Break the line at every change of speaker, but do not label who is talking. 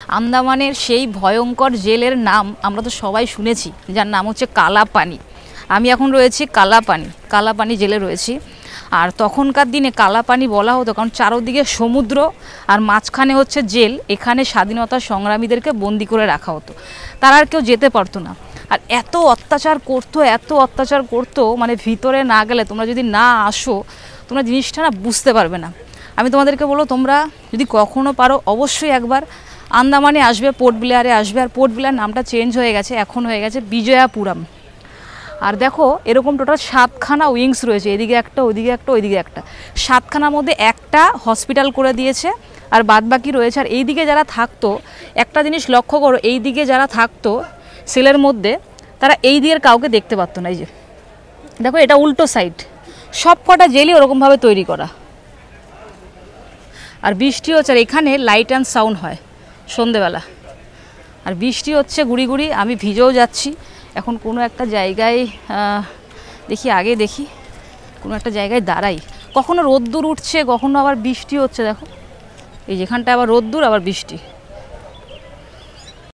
আন্দামানের সেই ভয়ঙ্কর জেলের নাম আমরা তো সবাই শুনেছি, যার নাম হচ্ছে কালাপানি। আমি এখন রয়েছি কালাপানি জেলে রয়েছি। আর তখনকার দিনে কালাপানি বলা হতো কারণ চারদিকে সমুদ্র আর মাঝখানে হচ্ছে জেল। এখানে স্বাধীনতা সংগ্রামীদেরকে বন্দি করে রাখা হতো, তারা আর কেউ যেতে পারতো না। আর এত অত্যাচার করতো মানে ভিতরে না গেলে, তোমরা যদি না আসো তোমরা জিনিসটা না বুঝতে পারবে না। আমি তোমাদেরকে বলবো, তোমরা যদি কখনো পারো অবশ্যই একবার আন্দামানে আসবে, পোর্ট ব্লেয়ারে আসবে। আর পোর্ট ব্লেয়ার নামটা চেঞ্জ হয়ে গেছে, এখন হয়ে গেছে বিজয়াপুরম। আর দেখো এরকম টোটাল 7খানা উইংস রয়েছে, এদিকে একটা, ওইদিকে একটা, ওইদিকে একটা। 7খানার মধ্যে একটা হসপিটাল করে দিয়েছে, আর বাদবাকি রয়েছে। আর এইদিকে যারা থাকতো, একটা জিনিস লক্ষ্য করো, এই দিকে যারা থাকতো সেলের মধ্যে, তারা এই দিকের কাউকে দেখতে পারতো না। এই যে দেখো, এটা উল্টো সাইড। সব কটা জেলই ওরকমভাবে তৈরি করা। আর বৃষ্টি হচ্ছে, আর এখানে লাইট অ্যান্ড সাউন্ড হয় সন্ধেবেলা। আর বৃষ্টি হচ্ছে গুড়ি গুড়ি, আমি ভিজেও যাচ্ছি। এখন কোনো একটা জায়গায় দেখি কোনো একটা জায়গায় দাঁড়াই। কখনো রোদ্দুর উঠছে, কখনো আবার বৃষ্টি হচ্ছে। দেখো এই যেখানটা আবার রোদ্দুর আবার বৃষ্টি।